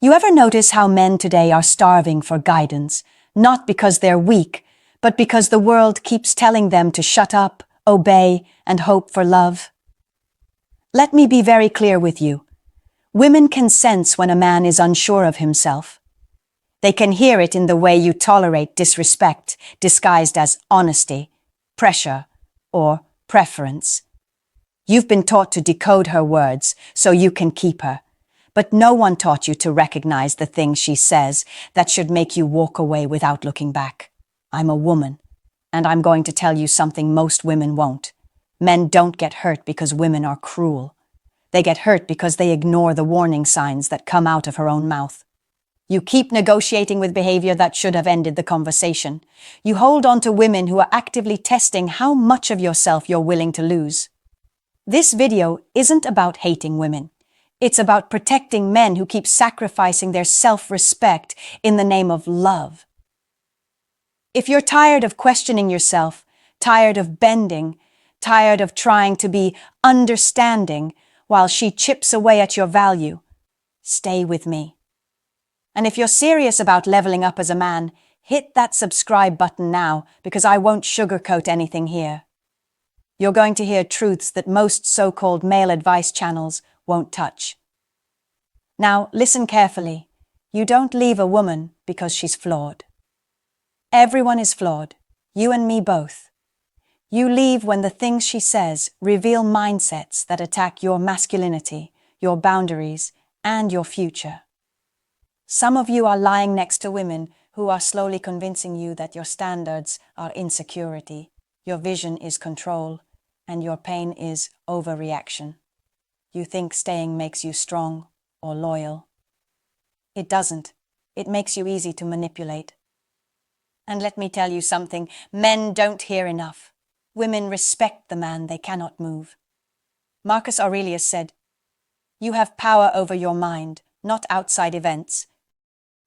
You ever notice how men today are starving for guidance, not because they're weak, but because the world keeps telling them to shut up, obey, and hope for love? Let me be very clear with you. Women can sense when a man is unsure of himself. They can hear it in the way you tolerate disrespect disguised as honesty, pressure, or preference. You've been taught to decode her words so you can keep her, but no one taught you to recognize the things she says that should make you walk away without looking back. I'm a woman, and I'm going to tell you something most women won't. Men don't get hurt because women are cruel. They get hurt because they ignore the warning signs that come out of her own mouth. You keep negotiating with behavior that should have ended the conversation. You hold on to women who are actively testing how much of yourself you're willing to lose. This video isn't about hating women. It's about protecting men who keep sacrificing their self-respect in the name of love. If you're tired of questioning yourself, tired of bending, tired of trying to be understanding while she chips away at your value, stay with me. And if you're serious about leveling up as a man, hit that subscribe button now, because I won't sugarcoat anything here. You're going to hear truths that most so-called male advice channels won't touch. Now, listen carefully. You don't leave a woman because she's flawed. Everyone is flawed, you and me both. You leave when the things she says reveal mindsets that attack your masculinity, your boundaries, and your future. Some of you are lying next to women who are slowly convincing you that your standards are insecurity, your vision is control, and your pain is overreaction. You think staying makes you strong or loyal. It doesn't. It makes you easy to manipulate. And let me tell you something, men don't hear enough. Women respect the man they cannot move. Marcus Aurelius said, "You have power over your mind, not outside events.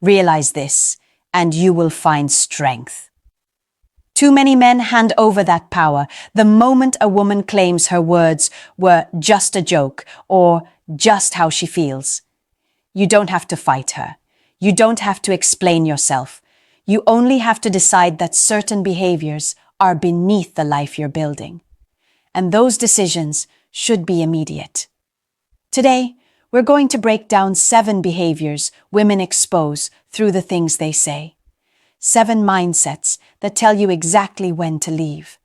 Realize this, and you will find strength." Too many men hand over that power the moment a woman claims her words were just a joke or just how she feels. You don't have to fight her. You don't have to explain yourself. You only have to decide that certain behaviors are beneath the life you're building. And those decisions should be immediate. Today, we're going to break down 7 behaviors women expose through the things they say. 7 mindsets that tell you exactly when to leave.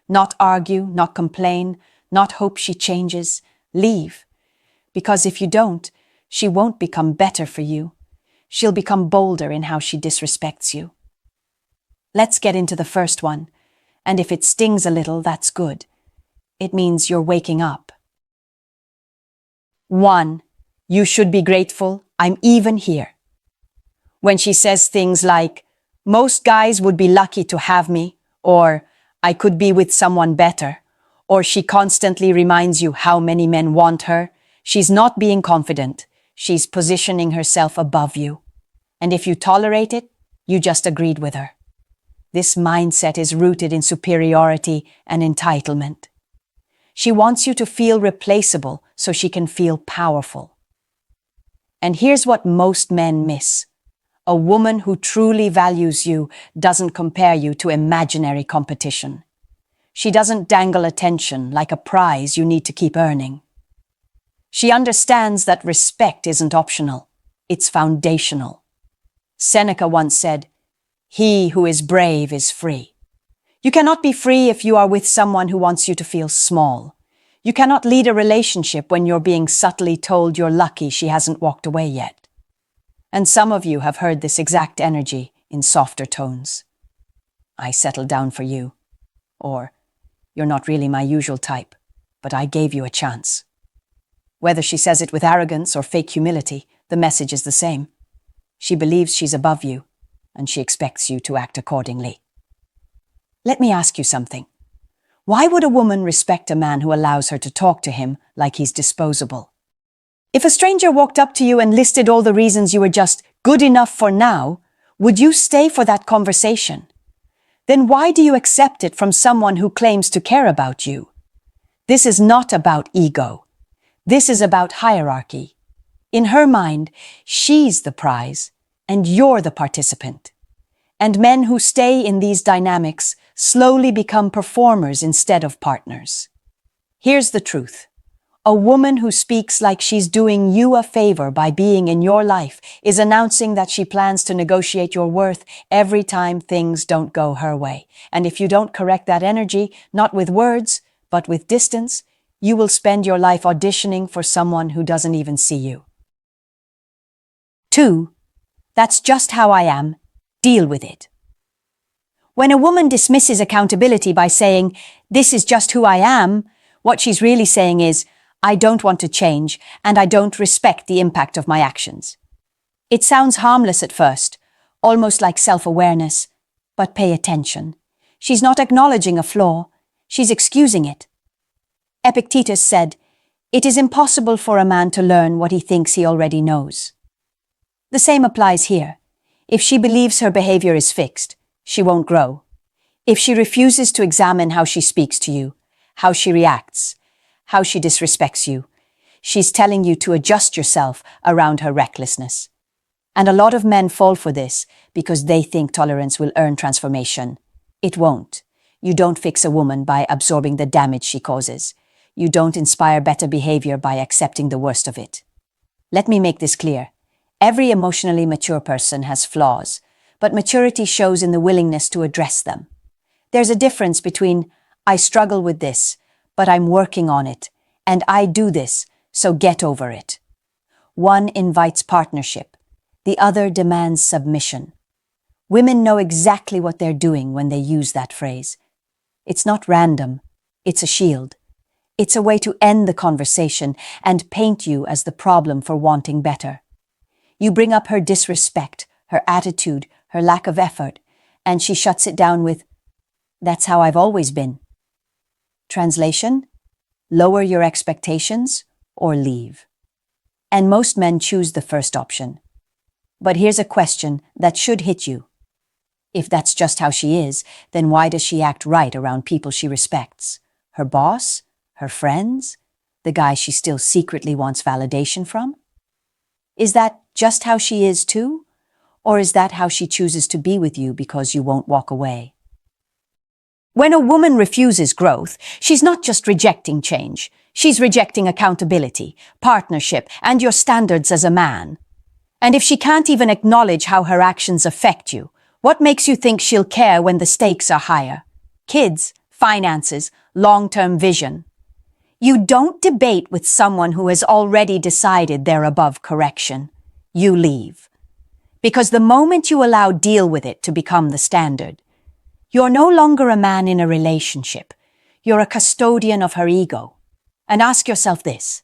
Not argue, not complain, not hope she changes. Leave. Because if you don't, she won't become better for you. She'll become bolder in how she disrespects you. Let's get into the first one. And if it stings a little, that's good. It means you're waking up. 1. You should be grateful. I'm even here. When she says things like, "Most guys would be lucky to have me," or "I could be with someone better," or she constantly reminds you how many men want her, she's not being confident. She's positioning herself above you. And if you tolerate it, you just agreed with her. This mindset is rooted in superiority and entitlement. She wants you to feel replaceable so she can feel powerful. And here's what most men miss. A woman who truly values you doesn't compare you to imaginary competition. She doesn't dangle attention like a prize you need to keep earning. She understands that respect isn't optional, it's foundational. Seneca once said, "He who is brave is free." You cannot be free if you are with someone who wants you to feel small. You cannot lead a relationship when you're being subtly told you're lucky she hasn't walked away yet. And some of you have heard this exact energy in softer tones. "I settled down for you," or "You're not really my usual type, but I gave you a chance." Whether she says it with arrogance or fake humility, the message is the same. She believes she's above you, and she expects you to act accordingly. Let me ask you something. Why would a woman respect a man who allows her to talk to him like he's disposable? If a stranger walked up to you and listed all the reasons you were just good enough for now, would you stay for that conversation? Then why do you accept it from someone who claims to care about you? This is not about ego. This is about hierarchy. In her mind, she's the prize, and you're the participant. And men who stay in these dynamics slowly become performers instead of partners. Here's the truth. A woman who speaks like she's doing you a favor by being in your life is announcing that she plans to negotiate your worth every time things don't go her way. And if you don't correct that energy, not with words, but with distance, you will spend your life auditioning for someone who doesn't even see you. 2. That's just how I am. Deal with it. When a woman dismisses accountability by saying, "This is just who I am," what she's really saying is, "I don't want to change, and I don't respect the impact of my actions." It sounds harmless at first, almost like self-awareness, but pay attention. She's not acknowledging a flaw, she's excusing it. Epictetus said, "It is impossible for a man to learn what he thinks he already knows." The same applies here. If she believes her behavior is fixed, she won't grow. If she refuses to examine how she speaks to you, how she reacts, how she disrespects you, she's telling you to adjust yourself around her recklessness. And a lot of men fall for this because they think tolerance will earn transformation. It won't. You don't fix a woman by absorbing the damage she causes. You don't inspire better behavior by accepting the worst of it. Let me make this clear. Every emotionally mature person has flaws, but maturity shows in the willingness to address them. There's a difference between, "I struggle with this, but I'm working on it, and I do this, so get over it." One invites partnership, the other demands submission. Women know exactly what they're doing when they use that phrase. It's not random, it's a shield. It's a way to end the conversation and paint you as the problem for wanting better. You bring up her disrespect, her attitude, her lack of effort, and she shuts it down with, "That's how I've always been." Translation: lower your expectations or leave. And most men choose the first option. But here's a question that should hit you. If that's just how she is, then why does she act right around people she respects? Her boss? Her friends? The guy she still secretly wants validation from? Is that just how she is too? Or is that how she chooses to be with you because you won't walk away? When a woman refuses growth, she's not just rejecting change. She's rejecting accountability, partnership, and your standards as a man. And if she can't even acknowledge how her actions affect you, what makes you think she'll care when the stakes are higher? Kids, finances, long-term vision. You don't debate with someone who has already decided they're above correction. You leave. Because the moment you allow deal with it to become the standard, you're no longer a man in a relationship. You're a custodian of her ego. And ask yourself this.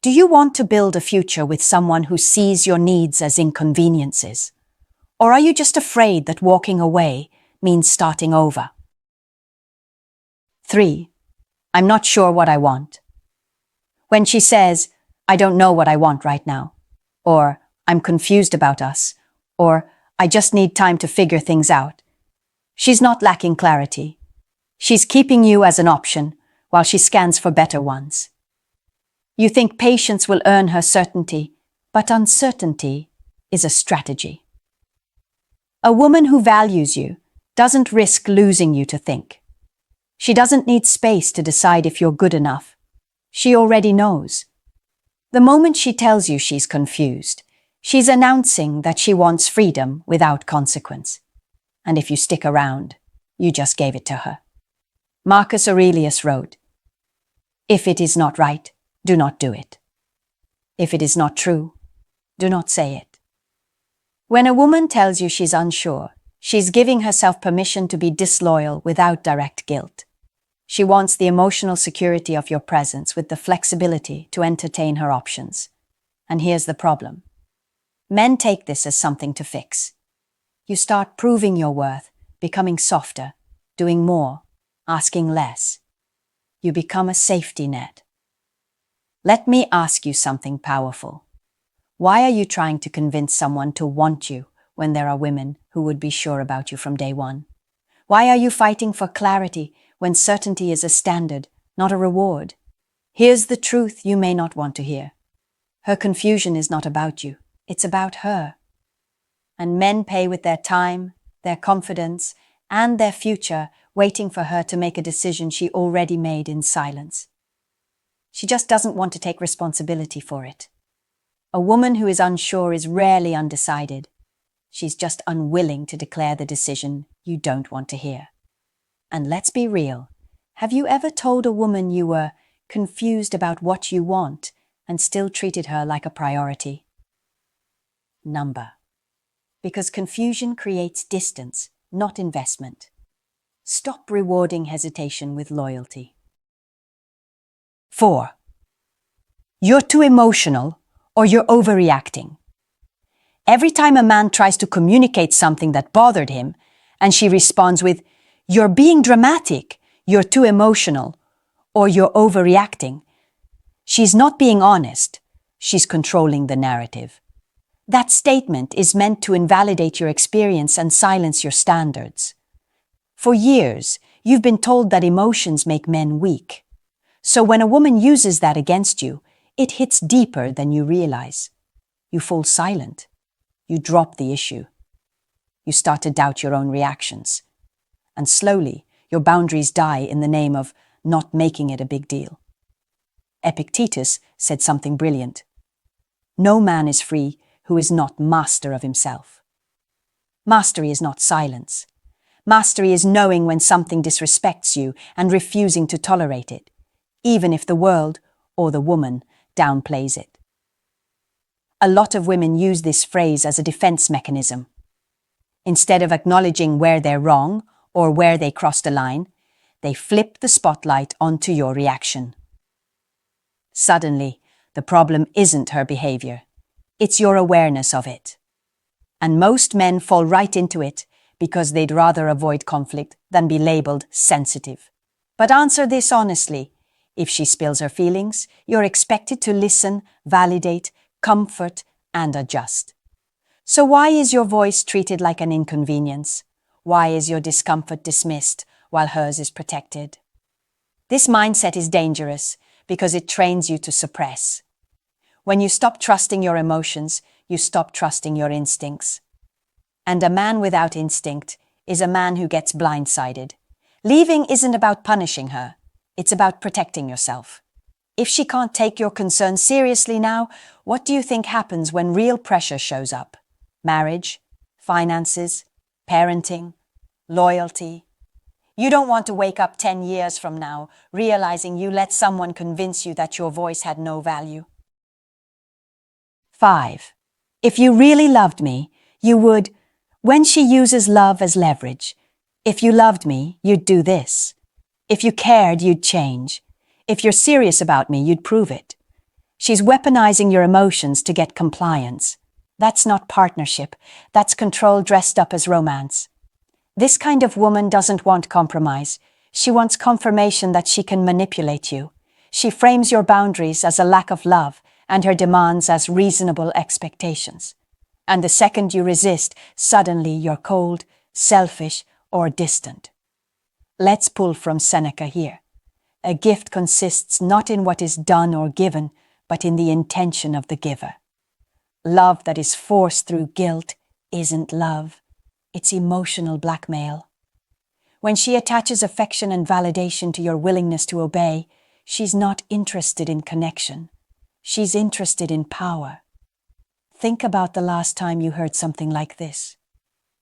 Do you want to build a future with someone who sees your needs as inconveniences? Or are you just afraid that walking away means starting over? 3. I'm not sure what I want. When she says, "I don't know what I want right now," or "I'm confused about us," or "I just need time to figure things out," she's not lacking clarity. She's keeping you as an option while she scans for better ones. You think patience will earn her certainty, but uncertainty is a strategy. A woman who values you doesn't risk losing you to think. She doesn't need space to decide if you're good enough. She already knows. The moment she tells you she's confused, she's announcing that she wants freedom without consequence. And if you stick around, you just gave it to her. Marcus Aurelius wrote, "If it is not right, do not do it. If it is not true, do not say it." When a woman tells you she's unsure, she's giving herself permission to be disloyal without direct guilt. She wants the emotional security of your presence with the flexibility to entertain her options. And here's the problem. Men take this as something to fix. You start proving your worth, becoming softer, doing more, asking less. You become a safety net. Let me ask you something powerful. Why are you trying to convince someone to want you when there are women who would be sure about you from day one? Why are you fighting for clarity when certainty is a standard, not a reward? Here's the truth you may not want to hear. Her confusion is not about you, it's about her. And men pay with their time, their confidence, and their future waiting for her to make a decision she already made in silence. She just doesn't want to take responsibility for it. A woman who is unsure is rarely undecided. She's just unwilling to declare the decision you don't want to hear. And let's be real. Have you ever told a woman you were confused about what you want and still treated her like a priority? Number. Because confusion creates distance, not investment. Stop rewarding hesitation with loyalty. 4. You're too emotional or you're overreacting. Every time a man tries to communicate something that bothered him, and she responds with, "You're being dramatic, you're too emotional, or you're overreacting," she's not being honest, she's controlling the narrative. That statement is meant to invalidate your experience and silence your standards. For years, you've been told that emotions make men weak. So when a woman uses that against you, it hits deeper than you realize. You fall silent. You drop the issue. You start to doubt your own reactions. And slowly, your boundaries die in the name of not making it a big deal. Epictetus said something brilliant. No man is free who is not master of himself. Mastery is not silence. Mastery is knowing when something disrespects you and refusing to tolerate it, even if the world or the woman downplays it. A lot of women use this phrase as a defense mechanism. Instead of acknowledging where they're wrong or where they crossed a line, they flip the spotlight onto your reaction. Suddenly, the problem isn't her behavior. It's your awareness of it. And most men fall right into it because they'd rather avoid conflict than be labeled sensitive. But answer this honestly. If she spills her feelings, you're expected to listen, validate, comfort, and adjust. So why is your voice treated like an inconvenience? Why is your discomfort dismissed while hers is protected? This mindset is dangerous because it trains you to suppress. When you stop trusting your emotions, you stop trusting your instincts. And a man without instinct is a man who gets blindsided. Leaving isn't about punishing her. It's about protecting yourself. If she can't take your concerns seriously now, what do you think happens when real pressure shows up? Marriage, finances, parenting, loyalty. You don't want to wake up 10 years from now realizing you let someone convince you that your voice had no value. 5. If you really loved me, you would, when she uses love as leverage. If you loved me, you'd do this. If you cared, you'd change. If you're serious about me, you'd prove it. She's weaponizing your emotions to get compliance. That's not partnership. That's control dressed up as romance. This kind of woman doesn't want compromise. She wants confirmation that she can manipulate you. She frames your boundaries as a lack of love and her demands as reasonable expectations. And the second you resist, suddenly you're cold, selfish, or distant. Let's pull from Seneca here. A gift consists not in what is done or given, but in the intention of the giver. Love that is forced through guilt isn't love. It's emotional blackmail. When she attaches affection and validation to your willingness to obey, she's not interested in connection. She's interested in power. Think about the last time you heard something like this.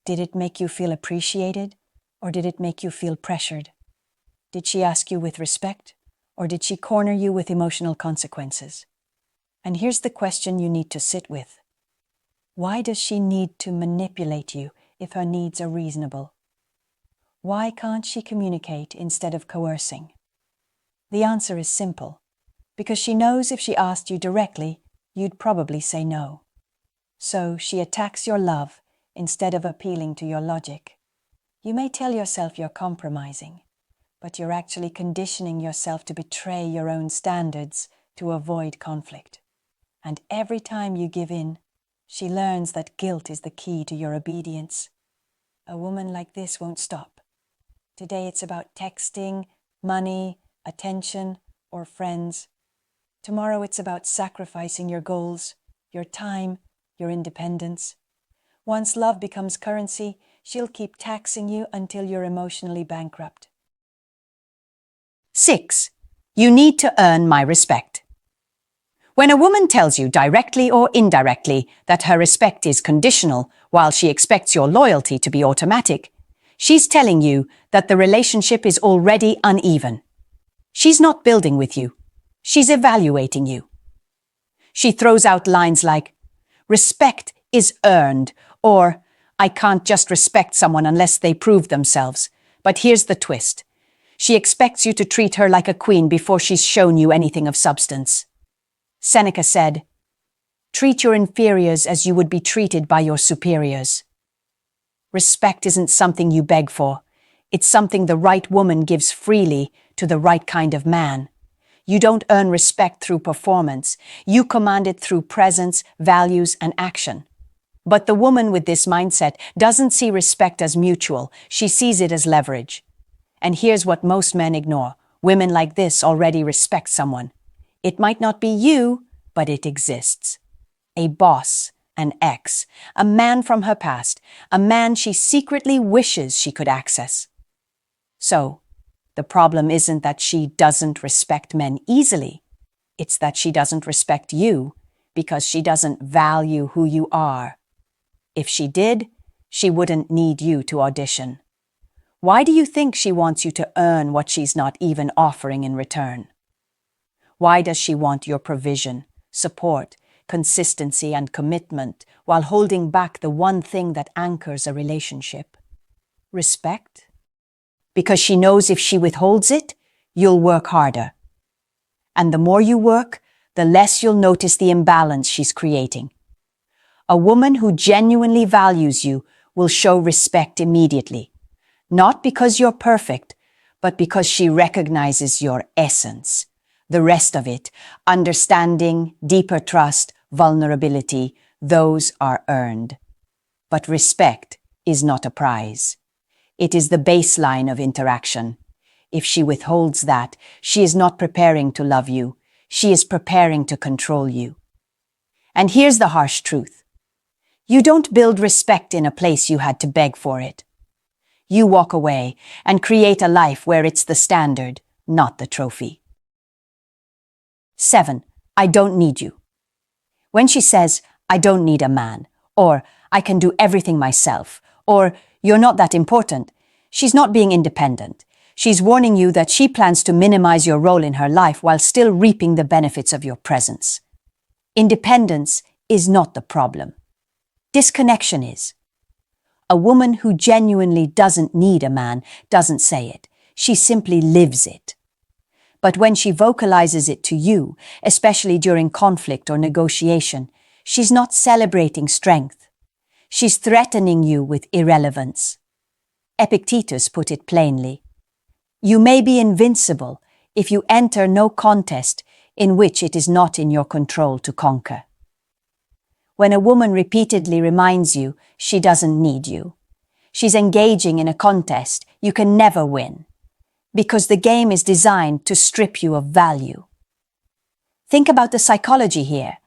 Did it make you feel appreciated, or did it make you feel pressured? Did she ask you with respect, or did she corner you with emotional consequences? And here's the question you need to sit with. Why does she need to manipulate you if her needs are reasonable? Why can't she communicate instead of coercing? The answer is simple. Because she knows if she asked you directly, you'd probably say no. So she attacks your love instead of appealing to your logic. You may tell yourself you're compromising, but you're actually conditioning yourself to betray your own standards to avoid conflict. And every time you give in, she learns that guilt is the key to your obedience. A woman like this won't stop. Today it's about texting, money, attention, or friends. Tomorrow it's about sacrificing your goals, your time, your independence. Once love becomes currency, she'll keep taxing you until you're emotionally bankrupt. 6. You need to earn my respect. When a woman tells you directly or indirectly that her respect is conditional while she expects your loyalty to be automatic, she's telling you that the relationship is already uneven. She's not building with you. She's evaluating you. She throws out lines like, "Respect is earned," or "I can't just respect someone unless they prove themselves." But here's the twist. She expects you to treat her like a queen before she's shown you anything of substance. Seneca said, "Treat your inferiors as you would be treated by your superiors." Respect isn't something you beg for. It's something the right woman gives freely to the right kind of man. You don't earn respect through performance. You command it through presence, values, and action. But the woman with this mindset doesn't see respect as mutual. She sees it as leverage. And here's what most men ignore. Women like this already respect someone. It might not be you, but it exists. A boss, an ex, a man from her past, a man she secretly wishes she could access. So, the problem isn't that she doesn't respect men easily. It's that she doesn't respect you because she doesn't value who you are. If she did, she wouldn't need you to audition. Why do you think she wants you to earn what she's not even offering in return? Why does she want your provision, support, consistency, and commitment while holding back the one thing that anchors a relationship? Respect? Because she knows if she withholds it, you'll work harder. And the more you work, the less you'll notice the imbalance she's creating. A woman who genuinely values you will show respect immediately, not because you're perfect, but because she recognizes your essence. The rest of it, understanding, deeper trust, vulnerability, those are earned. But respect is not a prize. It is the baseline of interaction. If she withholds that, she is not preparing to love you. She is preparing to control you. And here's the harsh truth. You don't build respect in a place you had to beg for it. You walk away and create a life where it's the standard, not the trophy. 7. I don't need you. When she says, "I don't need a man," or "I can do everything myself," or "You're not that important," she's not being independent. She's warning you that she plans to minimize your role in her life while still reaping the benefits of your presence. Independence is not the problem. Disconnection is. A woman who genuinely doesn't need a man doesn't say it. She simply lives it. But when she vocalizes it to you, especially during conflict or negotiation, she's not celebrating strength. She's threatening you with irrelevance. Epictetus put it plainly. You may be invincible if you enter no contest in which it is not in your control to conquer. When a woman repeatedly reminds you she doesn't need you, she's engaging in a contest you can never win, because the game is designed to strip you of value. Think about the psychology here.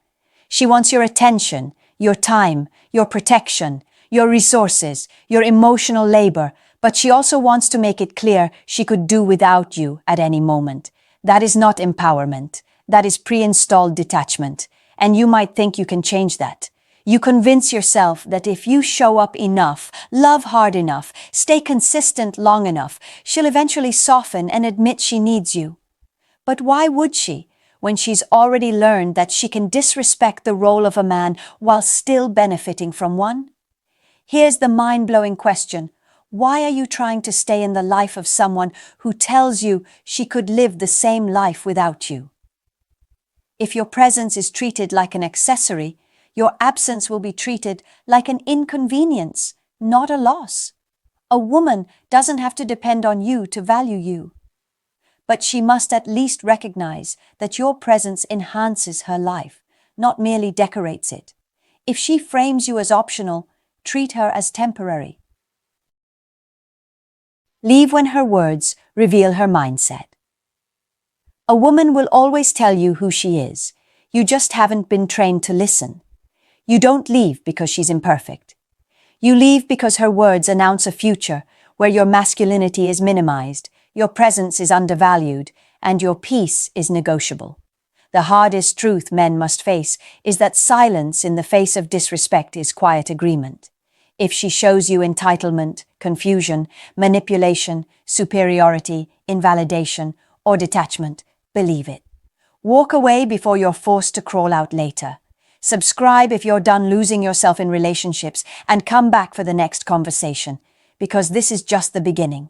She wants your attention, your time, your protection, your resources, your emotional labor, but she also wants to make it clear she could do without you at any moment. That is not empowerment. That is pre-installed detachment. And you might think you can change that. You convince yourself that if you show up enough, love hard enough, stay consistent long enough, she'll eventually soften and admit she needs you. But why would she, when she's already learned that she can disrespect the role of a man while still benefiting from one? Here's the mind-blowing question. Why are you trying to stay in the life of someone who tells you she could live the same life without you? If your presence is treated like an accessory, your absence will be treated like an inconvenience, not a loss. A woman doesn't have to depend on you to value you. But she must at least recognize that your presence enhances her life, not merely decorates it. If she frames you as optional, treat her as temporary. Leave when her words reveal her mindset. A woman will always tell you who she is. You just haven't been trained to listen. You don't leave because she's imperfect. You leave because her words announce a future where your masculinity is minimized, your presence is undervalued, and your peace is negotiable. The hardest truth men must face is that silence in the face of disrespect is quiet agreement. If she shows you entitlement, confusion, manipulation, superiority, invalidation, or detachment, believe it. Walk away before you're forced to crawl out later. Subscribe if you're done losing yourself in relationships, and come back for the next conversation, because this is just the beginning.